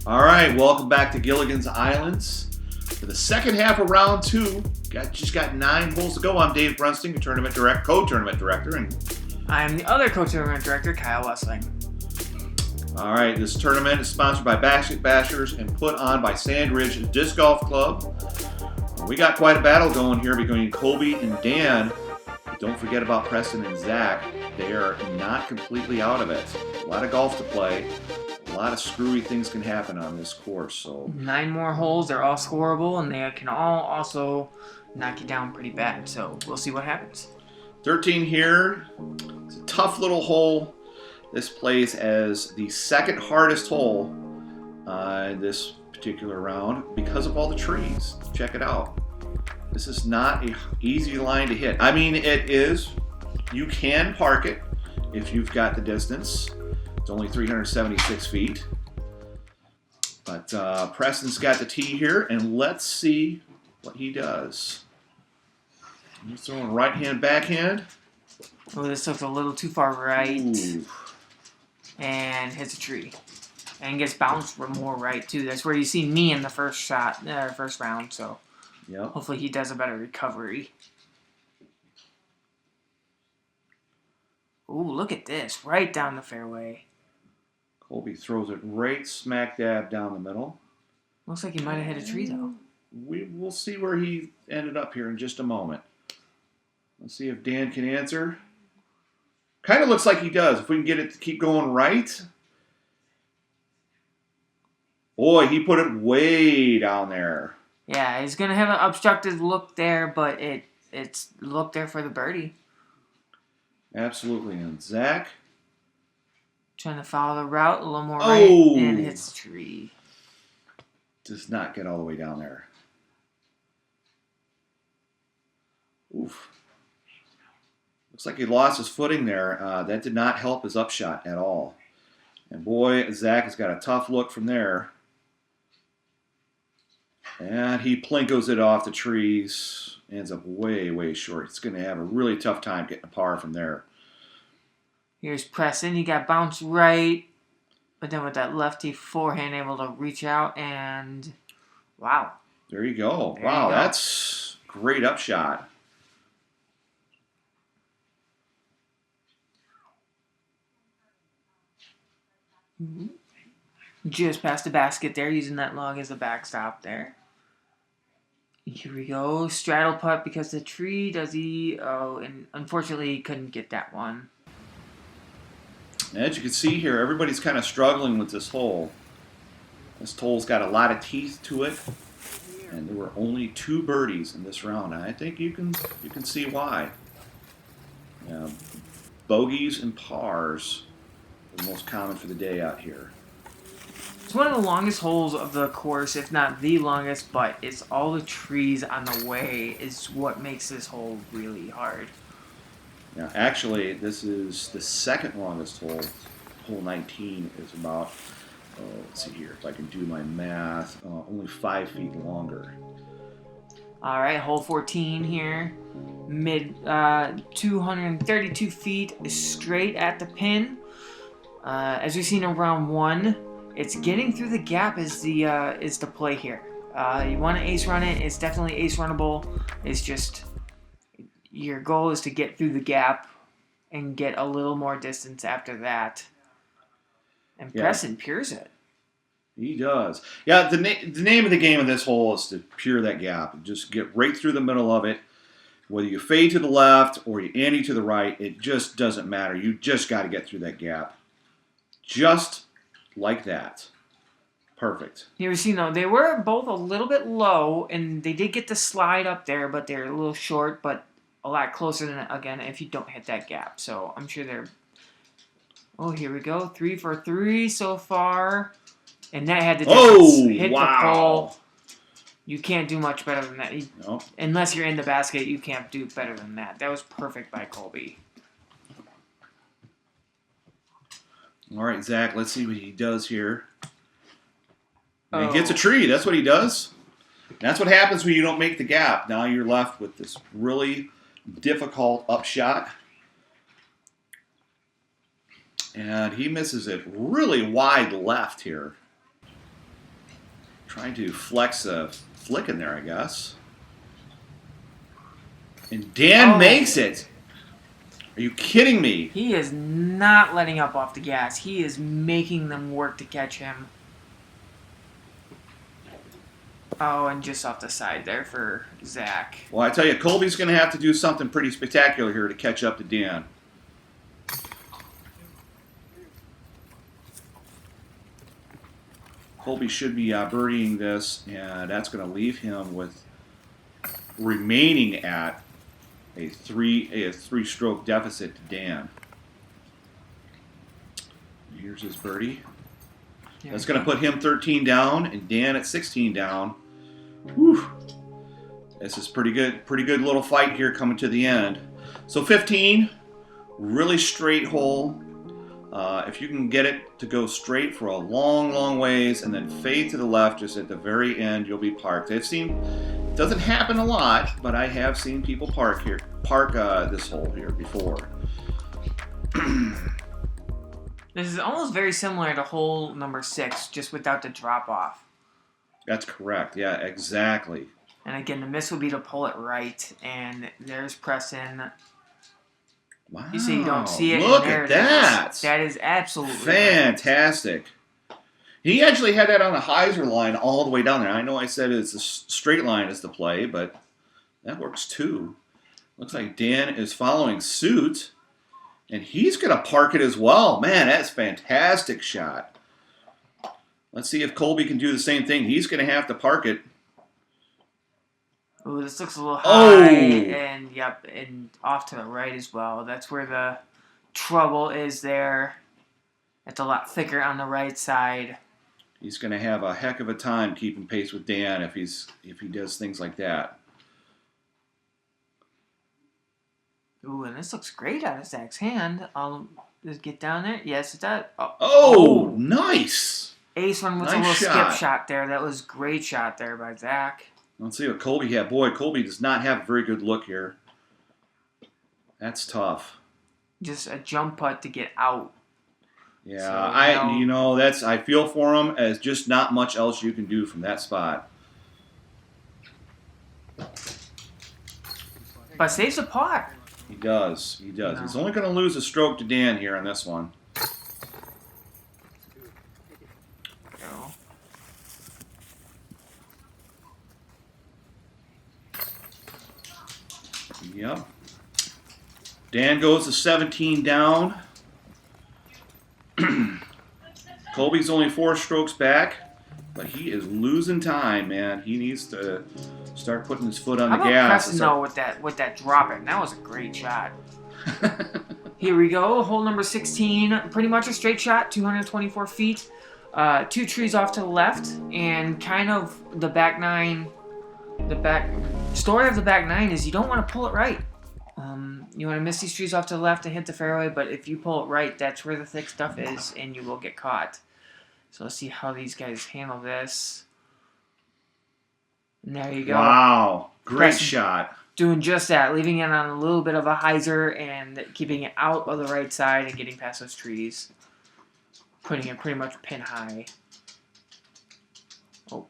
All right, welcome back to Gilligan's Islands. For the second half of round two, just got 9 holes to go. I'm Dave Brunsting, your co-tournament director, and I'm the other co-tournament director, Kyle Wessling. all right, this tournament is sponsored by Basket Bashers and put on by Sandridge Disc Golf Club. We got quite a battle going here between Kolby and Dan. But don't forget about Preston and Zac. They are not completely out of it. A lot of golf to play. A lot of screwy things can happen on this course. So 9 more holes, they're all scoreable, and they can all also knock you down pretty bad. So we'll see what happens. 13 here. It's a tough little hole. This plays as the second hardest hole this particular round because of all the trees. Check it out. This is not an easy line to hit. I mean, it is. You can park it if you've got the distance. It's only 376 feet. But Preston's got the tee here, and let's see what he does. He's throwing right hand, backhand. Oh, this looks a little too far right. Ooh. And hits a tree. And gets bounced more right, too. That's where you see me in the first round, so Yep. hopefully he does a better recovery. Ooh, look at this. Right down the fairway. Kolby throws it right smack dab down the middle. Looks like he might have hit a tree, though. We'll see where he ended up here in just a moment. Let's see if Dan can answer. Kind of looks like he does. If we can get it to keep going right. Boy, he put it way down there. Yeah, he's going to have an obstructed look there, but it's look there for the birdie. Absolutely. And Zac. Trying to follow the route a little more Oh! right, and hits the tree. Does not get all the way down there. Oof. Looks like he lost his footing there. That did not help his upshot at all. And boy, Zac has got a tough look from there. And he plinkos it off the trees. Ends up way, way short. He's going to have a really tough time getting a par from there. Here's Preston. He got bounced right, but then with that lefty forehand, able to reach out and wow. There you go. There Wow, you go. That's great upshot. Just past the basket there, using that log as a backstop there. Here we go. Straddle putt because the tree, does he? Oh, and unfortunately he couldn't get that one. As you can see here, everybody's kind of struggling with this hole. This hole's got a lot of teeth to it, and there were only 2 birdies in this round. And I think you can see why. Bogeys and pars are the most common for the day out here. It's one of the longest holes of the course, if not the longest, but it's all the trees on the way is what makes this hole really hard. Now, actually, this is the second longest hole. Hole 19 is about, let's see here, if I can do my math, only 5 feet longer. All right, hole 14 here. Mid 232 feet straight at the pin. As we've seen in round 1, it's getting through the gap is the play here. You want to ace run it. It's definitely ace runnable. It's just your goal is to get through the gap and get a little more distance after that. And Yeah. Preston pures it. He does. Yeah, the name of the game of this hole is to pure that gap. Just get right through the middle of it. Whether you fade to the left or you ante to the right, it just doesn't matter. You just got to get through that gap. Just like that. Perfect. Here we see, they were both a little bit low, and they did get the slide up there, but they're a little short, but a lot closer than, again, if you don't hit that gap. So I'm sure they're... Oh, here we go. 3 for 3 so far. And that had the difference. Hit the pole. You can't do much better than that. No. Unless you're in the basket, you can't do better than that. That was perfect by Kolby. All right, Zac, let's see what he does here. Oh. He gets a tree. That's what he does. That's what happens when you don't make the gap. Now you're left with this really difficult upshot. And he misses it really wide left here. Trying to flex a flick in there, I guess. And Dan makes it. Are you kidding me? He is not letting up off the gas. He is making them work to catch him. Oh, and just off the side there for Zac. Well, I tell you, Kolby's going to have to do something pretty spectacular here to catch up to Dan. Kolby should be birdieing this, and that's going to leave him with remaining at a three-stroke deficit to Dan. Here's his birdie. That's going to put him 13 down and Dan at 16 down. Whew. This is pretty good little fight here coming to the end. So 15, really straight hole. If you can get it to go straight for a long, long ways and then fade to the left just at the very end, you'll be parked. I've seen, it doesn't happen a lot, but I have seen people park this hole here before. This is almost very similar to hole number 6, just without the drop off. That's correct. Yeah, exactly. And again, the miss would be to pull it right, and there's Preston. Wow. You see, you don't see it. Look at that. That is absolutely fantastic. He actually had that on the hyzer line all the way down there. I know I said it's a straight line is the play, but that works too. Looks like Dan is following suit, and he's going to park it as well. Man, that's a fantastic shot. Let's see if Kolby can do the same thing. He's going to have to park it. Ooh, this looks a little high, and yep, and off to the right as well. That's where the trouble is there. It's a lot thicker on the right side. He's going to have a heck of a time keeping pace with Dan if he does things like that. Ooh, and this looks great out of Zac's hand. I'll just get down there. Yes, it does. Oh, nice. Ace one with a little skip shot there. That was a great shot there by Zac. Let's see what Kolby had. Boy, Kolby does not have a very good look here. That's tough. Just a jump putt to get out. Yeah, so, I feel for him as just not much else you can do from that spot. But saves a putt. He does. He does. He's only going to lose a stroke to Dan here on this one. Yep. Dan goes to 17 down. Kolby's only 4 strokes back, but he is losing time, man. He needs to start putting his foot on the gas. How about Preston, though, with that dropping? That was a great shot. Here we go. Hole number 16. Pretty much a straight shot, 224 feet. 2 trees off to the left, and kind of the back 9. The story of the back 9 is you don't want to pull it right. You want to miss these trees off to the left and hit the fairway, but if you pull it right, that's where the thick stuff is, and you will get caught. So let's see how these guys handle this. And there you go. Wow. Great Preston shot. Doing just that, leaving it on a little bit of a hyzer and keeping it out of the right side and getting past those trees. Putting it pretty much pin high. Oh.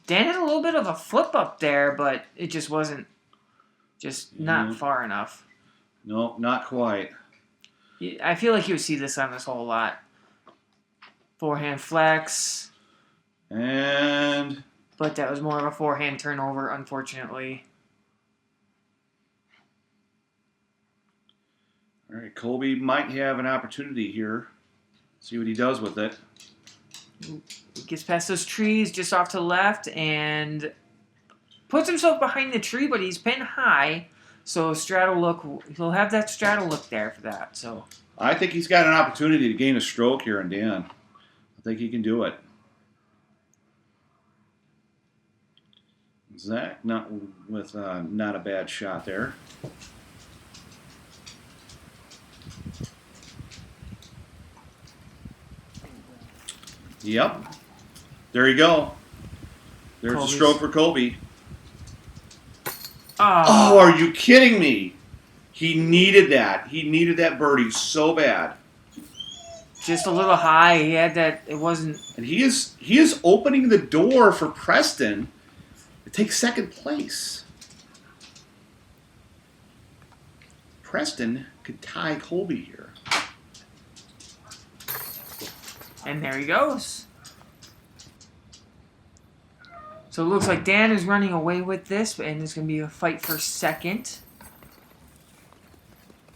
Dan had a little bit of a flip up there, but it just wasn't, not far enough. No, not quite. I feel like you would see this on this hole a lot. Forehand flex. And... But that was more of a forehand turnover, unfortunately. All right, Kolby might have an opportunity here. See what he does with it. He gets past those trees just off to the left and puts himself behind the tree, but he's pinned high. So straddle look, he'll have that straddle look there for that. So I think he's got an opportunity to gain a stroke here on Dan. I think he can do it. Zac not a bad shot there. Yep. There you go. There's a stroke for Kolby. Oh, are you kidding me? He needed that. He needed that birdie so bad. just a little high. He had that. It wasn't. And he is opening the door for Preston to take second place. Preston could tie Kolby here. And there he goes. So it looks like Dan is running away with this, and it's going to be a fight for second.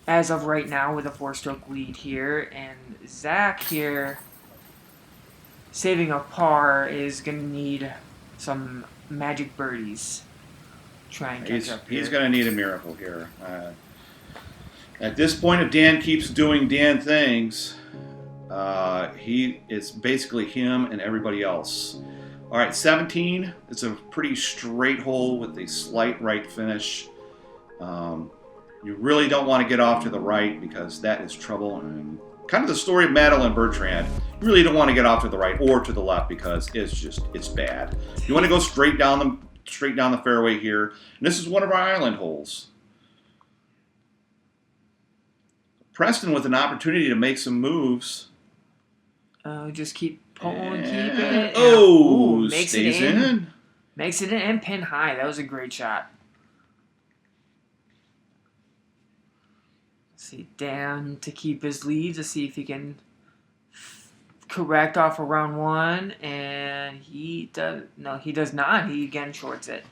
As of right now, with a 4-stroke lead here. And Zac here, saving a par, is going to need some magic birdies. Try and catch up here. He's going to need a miracle here. At this point, if Dan keeps doing Dan things, it's basically him and everybody else. All right, 17. It's a pretty straight hole with a slight right finish. You really don't want to get off to the right because that is trouble. And kind of the story of Madeline Bertrand. You really don't want to get off to the right or to the left because it's bad. You want to go straight down the fairway here. And this is one of our island holes. Preston with an opportunity to make some moves. Just keep pulling, keep it. Oh, makes stays it in. in. Makes it in and pin high. That was a great shot. Let's see, Dan to keep his lead to see if he can correct off of round one, and he does. No, he does not. He again shorts it.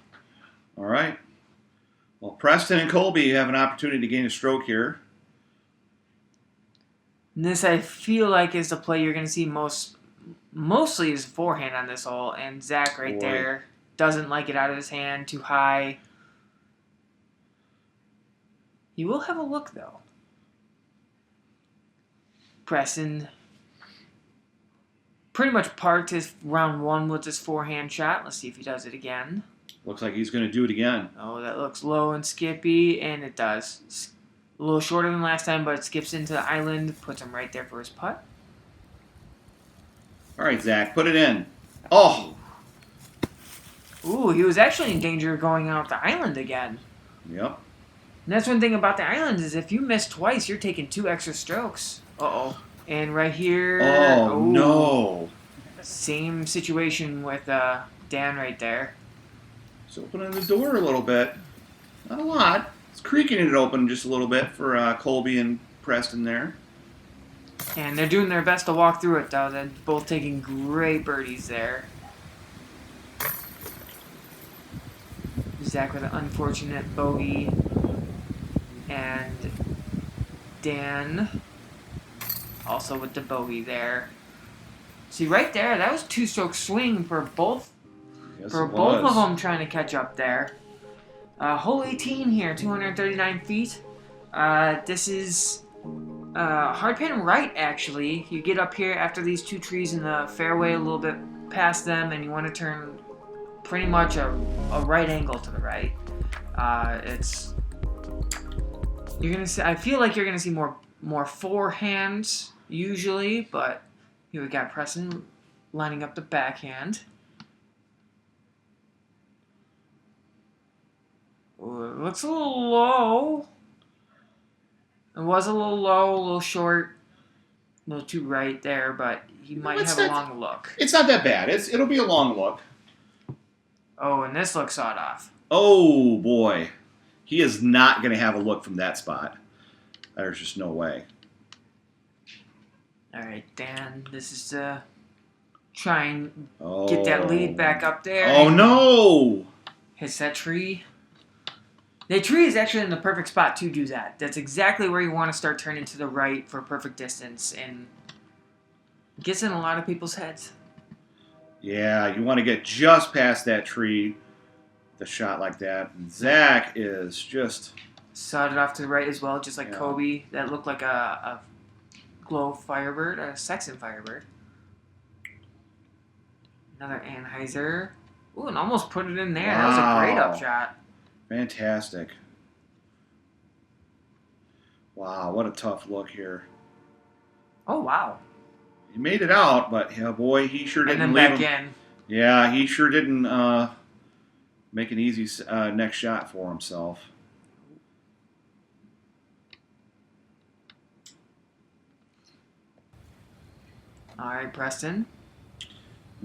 All right. Well, Preston and Kolby have an opportunity to gain a stroke here. And this, I feel like, is the play you're going to see mostly is forehand on this hole, and Zac right there doesn't like it out of his hand, too high. He will have a look, though. Preston pretty much parked his round one with his forehand shot. Let's see if he does it again. Looks like he's going to do it again. Oh, that looks low and skippy, and it does. A little shorter than last time, but it skips into the island, puts him right there for his putt. All right, Zac, put it in. Oh! Ooh, he was actually in danger of going out the island again. Yep. And that's one thing about the island is if you miss twice, you're taking 2 extra strokes. Uh-oh. And right here... Oh, no. Same situation with Dan right there. He's opening the door a little bit. Not a lot. It's creaking it open just a little bit for Kolby and Preston there. And they're doing their best to walk through it, though. They're both taking great birdies there. Zac with an unfortunate bogey. And Dan also with the bogey there. See, right there, that was 2-stroke swing for both of them trying to catch up there. Hole 18 here, 239 feet. This is hard pin right, actually. You get up here after these 2 trees in the fairway, a little bit past them, and you want to turn pretty much a right angle to the right. You're gonna see. I feel like you're gonna see more forehands usually, but here we got Preston lining up the backhand. Ooh, it looks a little low. It was a little low, a little short, a little too right there, but he might have a long look. It's not that bad. It'll be a long look. Oh, and this looks sawed off. Oh, boy. He is not going to have a look from that spot. There's just no way. All right, Dan, this is to try and get that lead back up there. Oh, no! Hits that tree. The tree is actually in the perfect spot to do that. That's exactly where you want to start turning to the right for perfect distance, and it gets in a lot of people's heads. Yeah, you want to get just past that tree with a shot like that. And Zac is just... Sawed it off to the right as well, just like Kolby. That looked like a glow firebird, a Saxon firebird. Another Anheuser. Ooh, and almost put it in there. Wow. That was a great upshot. Fantastic. Wow, what a tough look here. Oh, wow. He made it out, but yeah, boy, he sure didn't and then back in. Yeah, he sure didn't make an easy next shot for himself. All right, Preston.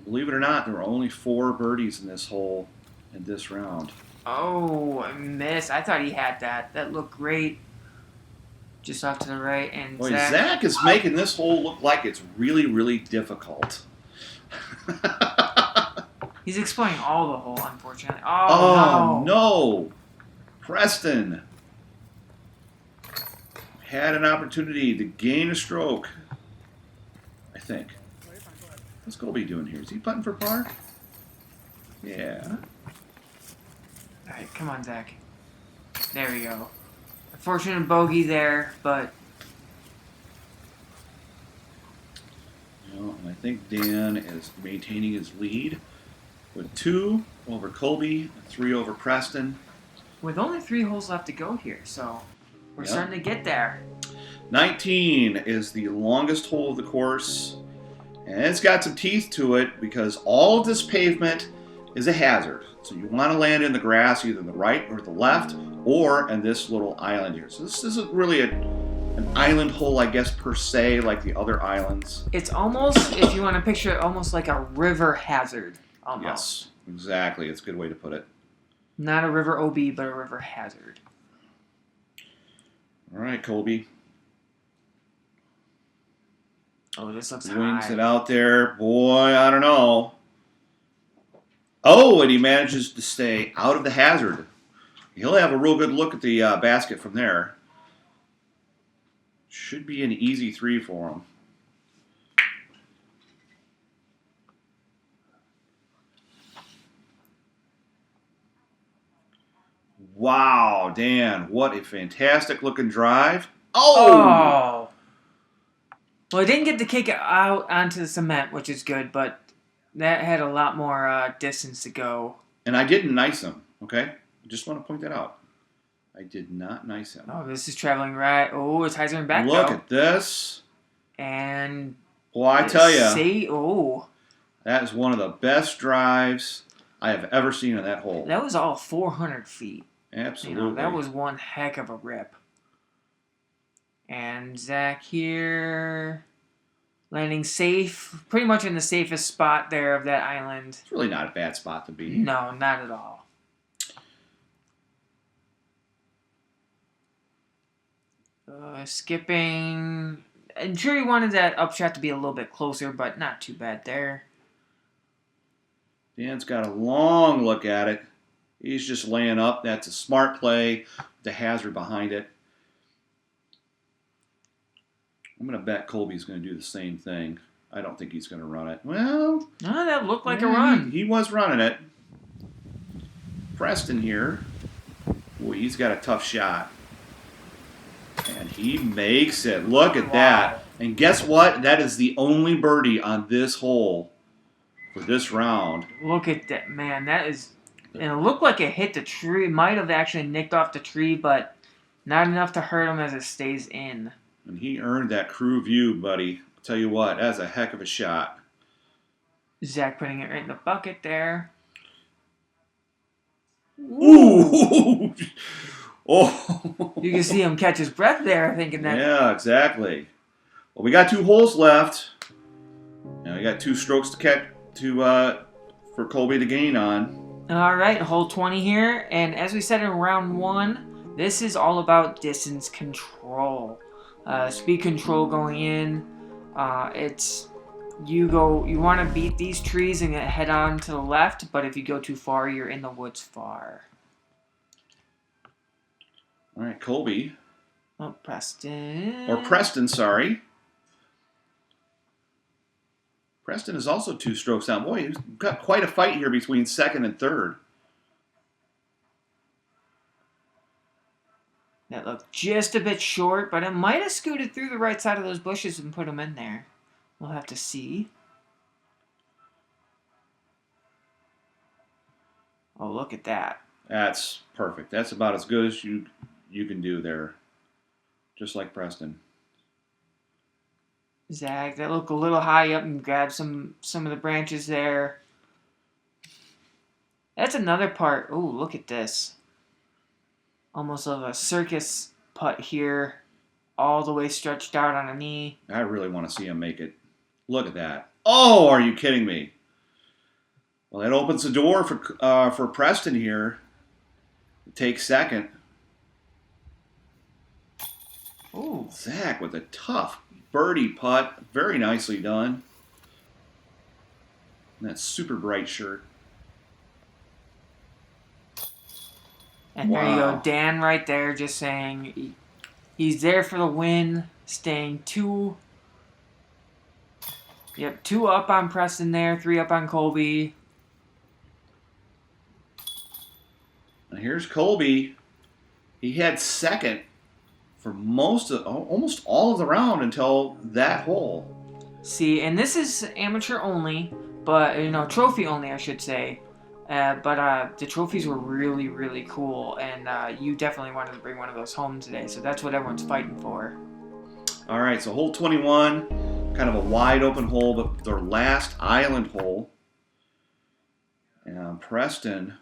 Believe it or not, there were only 4 birdies in this hole in this round. Oh, I missed. I thought he had that. That looked great. Just off to the right. And Boy, Zac is making this hole look like it's really, really difficult. He's exploring all the hole, unfortunately. Oh, Oh, no. Preston had an opportunity to gain a stroke, I think. What's Kolby doing here? Is he putting for par? Yeah. All right, come on, Zac. There we go. Unfortunate bogey there, but... Well, and I think Dan is maintaining his lead with 2 over Kolby, 3 over Preston. With only 3 holes left to go here, so we're starting to get there. 19 is the longest hole of the course, and it's got some teeth to it because all of this pavement is a hazard. So you want to land in the grass, either the right or the left, or in this little island here. So this isn't really an island hole, I guess, per se, like the other islands. It's almost, if you want to picture it, almost like a river hazard. Almost. Yes, exactly. It's a good way to put it. Not a river OB, but a river hazard. All right, Kolby. Oh, this looks Wings high. it out there. Boy, I don't know. Oh, and he manages to stay out of the hazard. He'll have a real good look at the basket from there. Should be an easy 3 for him. Wow, Dan, what a fantastic looking drive. Oh! Well, I didn't get to kick it out onto the cement, which is good, but that had a lot more distance to go. And I didn't nice him, okay? I just want to point that out. I did not nice him. Oh, this is traveling right. Oh, it's hyzering back, Look though. at this. And... Well, I tell you, see, oh, that is one of the best drives I have ever seen in that hole. that was all 400 feet. Absolutely. You know, that was one heck of a rip. And Zac here, landing safe, pretty much in the safest spot there of that island. It's really not a bad spot to be. No, not at all. Skipping. I'm sure he wanted that upshot to be a little bit closer, but not too bad there. Dan's got a long look at it. He's just laying up. That's a smart play. The hazard behind it. I'm going to bet Kolby's going to do the same thing. I don't think he's going to run it. Well, Oh, that looked like a run. He was running it. Preston here. Boy, he's got a tough shot. And he makes it. Look at that. And guess what? That is the only birdie on this hole for this round. Look at that, man. That is... And it looked like it hit the tree. It might have actually nicked off the tree, but not enough to hurt him as it stays in. And he earned that crew view, buddy. I'll tell you what, that's a heck of a shot. Zac putting it right in the bucket there. Ooh! Oh! You can see him catch his breath there, thinking that. Yeah, exactly. Well, we got 2 holes left. Now we got 2 strokes to catch for Kolby to gain on. All right, hole 20 here, and as we said in round 1, this is all about distance control, speed control going in. It's you want to beat these trees and head on to the left, but if you go too far, you're in the woods far. All right, Kolby. Oh, Preston. Or Preston, sorry. Preston is also 2 strokes down. Boy, he's got quite a fight here between second and third. That looked just a bit short, but it might have scooted through the right side of those bushes and put him in there. We'll have to see. Oh, look at that. That's perfect. That's about as good as you can do there. Just like Preston. Zac, that looked a little high up and grabbed some of the branches there. That's another part. Oh, look at this. Almost of a circus putt here. All the way stretched out on a knee. I really want to see him make it. Look at that. Oh, are you kidding me? Well, that opens the door for Preston here to take second. Ooh. Zac with a tough birdie putt. Very nicely done. And that super bright shirt. And there you go. Dan right there just saying he's there for the win. Staying 2 up on Preston there. 3 up on Kolby. And here's Kolby. He had second for almost all of the round until that hole. See, and this is amateur only, but trophy only, I should say. But the trophies were really, really cool, and you definitely wanted to bring one of those home today. So that's what everyone's fighting for. All right, so hole 21, kind of a wide open hole, but their last island hole. And Preston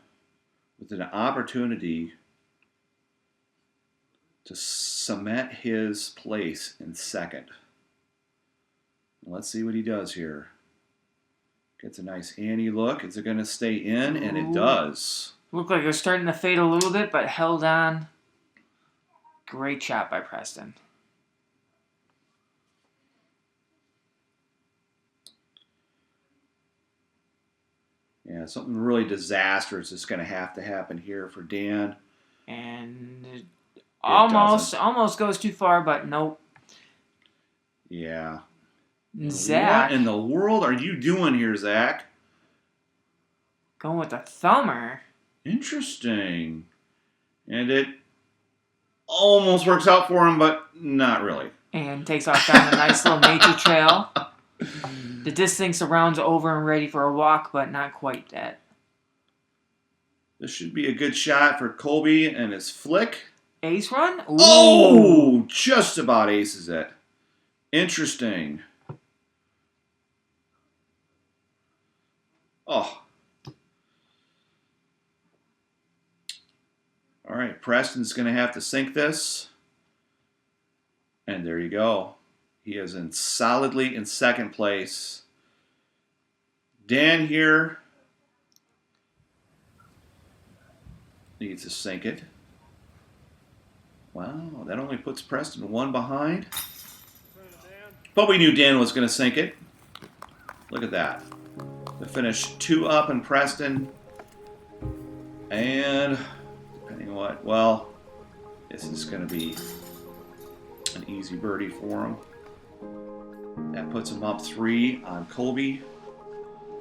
with an opportunity to cement his place in second. Let's see what he does here. Gets a nice Annie look. Is it going to stay in? And it does. Looked like it was starting to fade a little bit, but held on. Great shot by Preston. Yeah, something really disastrous is going to happen here for Dan. And it almost goes too far, but nope. Yeah. Zac. What in the world are you doing here, Zac? Going with the thumber. Interesting. And it almost works out for him, but not really. And takes off down a nice little nature trail. The disc thinks the round's over and ready for a walk, but not quite that. This should be a good shot for Kolby and his flick. Ace run? Ooh. Oh, just about aces it. Interesting. Oh. All right, Preston's going to have to sink this. And there you go. He is solidly in second place. Dan here needs to sink it. Wow, that only puts Preston 1 behind. But we knew Dan was going to sink it. Look at that. To finish 2 up in Preston. And depending on what, well, this is going to be an easy birdie for him. That puts him up 3 on Kolby.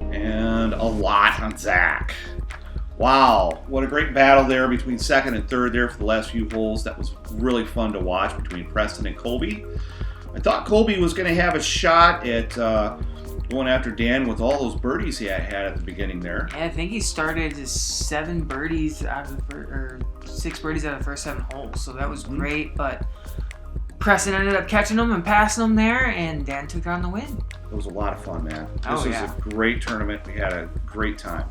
And a lot on Zac. Wow, what a great battle there between second and third there for the last few holes. That was really fun to watch between Preston and Kolby. I thought Kolby was going to have a shot at going after Dan with all those birdies he had at the beginning there. Yeah, I think he started 6 birdies out of the first 7 holes, so that was great. But Preston ended up catching them and passing them there, and Dan took on the win. It was a lot of fun, man. This was a great tournament. We had a great time.